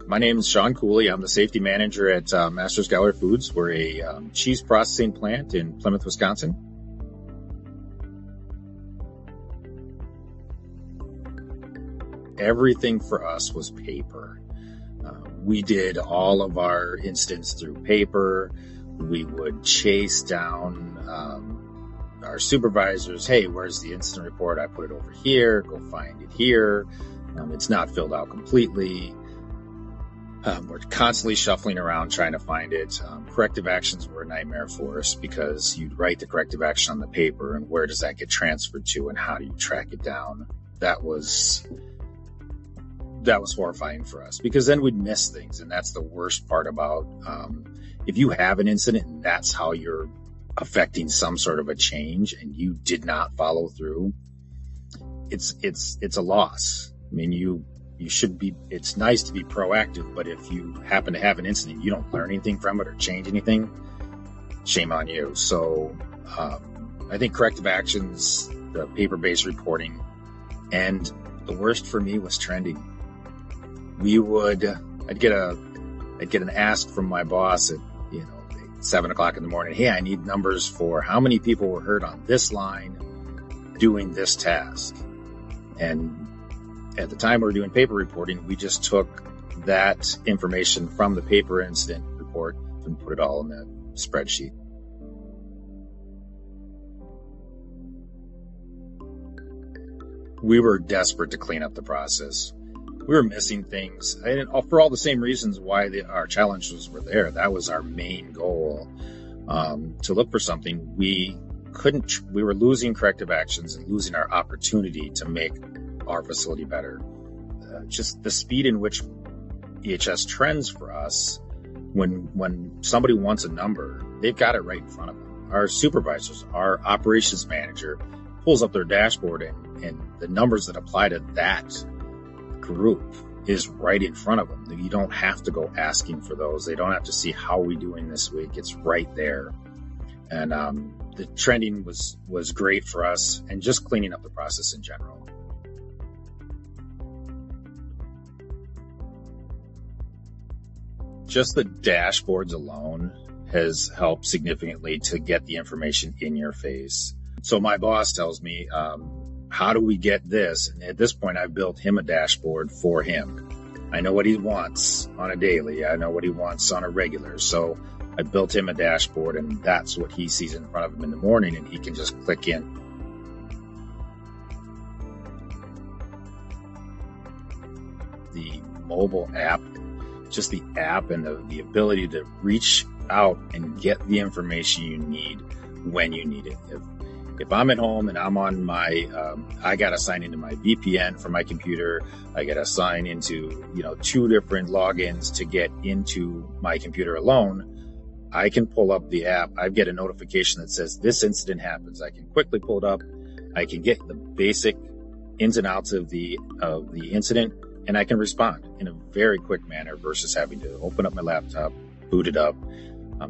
My name is Sean Cooley. I'm the safety manager at Masters Gallagher Foods. We're a cheese processing plant in Plymouth, Wisconsin. Everything for us was paper. We did all of our incidents through paper. We would chase down our supervisors. Hey, where's the incident report? I put it over here. Go find it here. It's not filled out completely. We're constantly shuffling around trying to find it. Corrective actions were a nightmare for us because you'd write the corrective action on the paper, and where does that get transferred to, and how do you track it down? That was horrifying for us, because then we'd miss things. And that's the worst part about if you have an incident and that's how you're affecting some sort of a change and you did not follow through, it's a loss. I mean, you should be, it's nice to be proactive, but if you happen to have an incident, you don't learn anything from it or change anything, shame on you. So I think corrective actions, the paper-based reporting, and the worst for me was trending. I'd get an ask from my boss at 7 o'clock in the morning. Hey, I need numbers for how many people were hurt on this line doing this task. And at the time we were doing paper reporting, we just took that information from the paper incident report and put it all in the spreadsheet. We were desperate to clean up the process. We were missing things, and for all the same reasons why our challenges were there. That was our main goal, to look for something. We were losing corrective actions and losing our opportunity to make our facility better. Just the speed in which EHS trends for us, when somebody wants a number, they've got it right in front of them. Our supervisors, our operations manager pulls up their dashboard, and the numbers that apply to that group is right in front of them. You don't have to go asking for those. They don't have to see how we doing this week. It's right there. And the trending was great for us, and just cleaning up the process in general. Just the dashboards alone has helped significantly to get the information in your face. So my boss tells me, how do we get this? And at this point, I've built him a dashboard for him. I know what he wants on a daily. I know what he wants on a regular. So I built him a dashboard, and that's what he sees in front of him in the morning, and he can just click in. The mobile app, just the app and the ability to reach out and get the information you need when you need it. If I'm at home and I'm on I got to sign into my VPN for my computer. I got to sign into, 2 different logins to get into my computer alone. I can pull up the app. I get a notification that says this incident happens. I can quickly pull it up. I can get the basic ins and outs of the incident, and I can respond in a very quick manner versus having to open up my laptop, boot it up.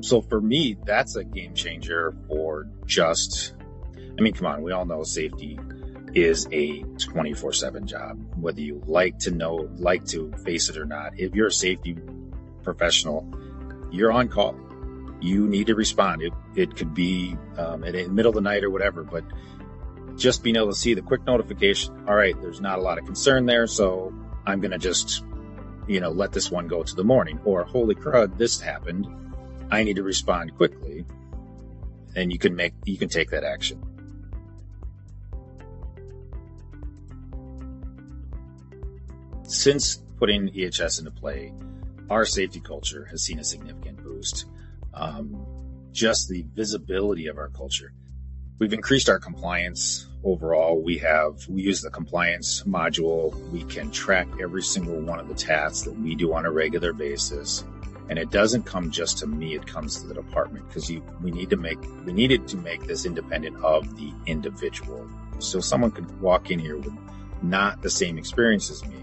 So for me, that's a game changer for just, come on, we all know safety is a 24/7 job, whether you like to face it or not. If you're a safety professional, you're on call. You need to respond. It could be in the middle of the night or whatever, but just being able to see the quick notification, all right, there's not a lot of concern there, so I'm going to just, let this one go to the morning. Or, holy crud, this happened. I need to respond quickly. And you can take that action. Since putting EHS into play, our safety culture has seen a significant boost. Just the visibility of our culture. We've increased our compliance overall. We use the compliance module. We can track every single one of the tasks that we do on a regular basis. And it doesn't come just to me, it comes to the department, because we needed to make this independent of the individual. So someone could walk in here with not the same experience as me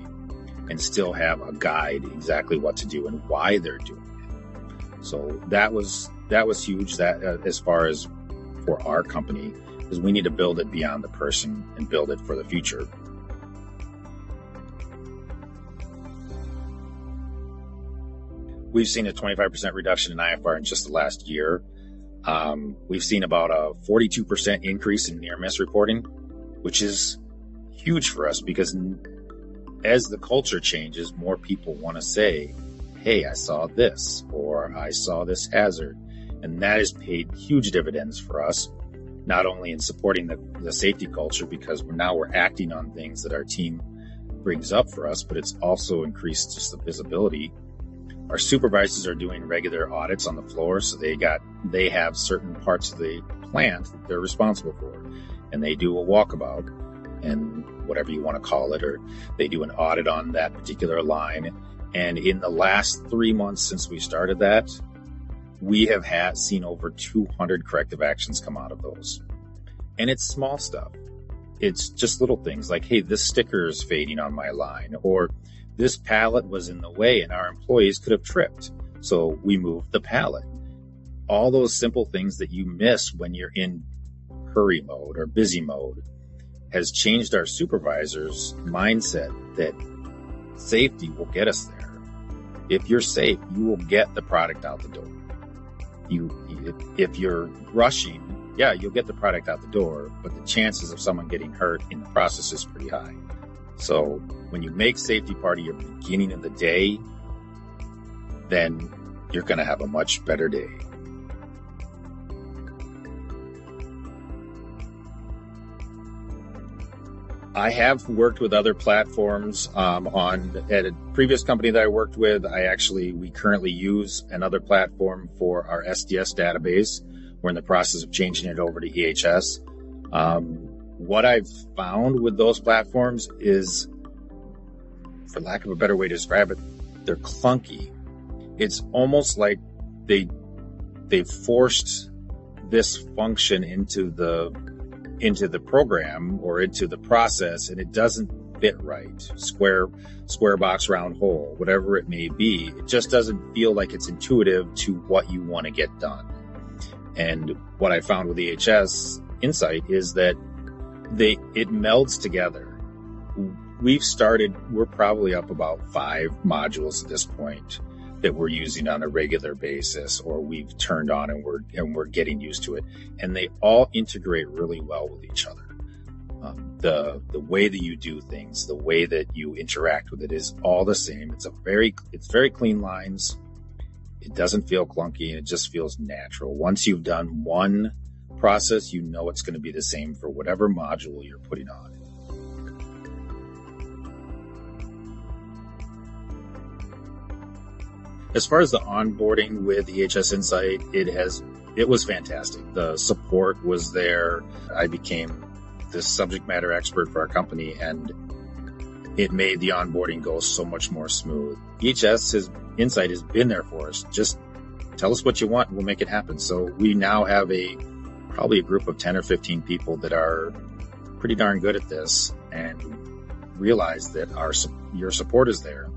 and still have a guide exactly what to do and why they're doing it. So that was huge, that as far as for our company, because we need to build it beyond the person and build it for the future. we've seen a 25% reduction in IFR in just the last year. We've seen about a 42% increase in near miss reporting, which is huge for us because as the culture changes, more people want to say, hey, I saw this, or I saw this hazard. And that has paid huge dividends for us, not only in supporting the safety culture, because we're acting on things that our team brings up for us, but it's also increased just the visibility. Our supervisors are doing regular audits on the floor, so they have certain parts of the plant that they're responsible for, and they do a walkabout, and whatever you want to call it, or they do an audit on that particular line. And in the last 3 months since we started that, we have seen over 200 corrective actions come out of those. And it's small stuff. It's just little things like, hey, this sticker is fading on my line, or this pallet was in the way and our employees could have tripped, so we moved the pallet. All those simple things that you miss when you're in hurry mode or busy mode has changed our supervisors' mindset that safety will get us there. If you're safe, you will get the product out the door. If you're rushing, yeah, you'll get the product out the door, but the chances of someone getting hurt in the process is pretty high. So when you make safety part of your beginning of the day, then you're going to have a much better day. I have worked with other platforms at a previous company that I worked with. We currently use another platform for our SDS database. We're in the process of changing it over to EHS. What I've found with those platforms is, for lack of a better way to describe it, they're clunky. It's almost like they forced this function into the program or into the process, and it doesn't fit right. Square box, round hole, whatever it may be. It just doesn't feel like it's intuitive to what you want to get done. And what I found with EHS Insight is that it melds together. We're probably up about 5 modules at this point that we're using on a regular basis, or we've turned on and we're getting used to it. And they all integrate really well with each other. The way that you do things, the way that you interact with it is all the same. It's very clean lines. It doesn't feel clunky, and it just feels natural. Once you've done one process, you know it's going to be the same for whatever module you're putting on. As far as the onboarding with EHS Insight, it was fantastic. The support was there. I became the subject matter expert for our company, and it made the onboarding go so much more smooth. EHS Insight has been there for us. Just tell us what you want and we'll make it happen. So we now have probably a group of 10 or 15 people that are pretty darn good at this and realize that your support is there.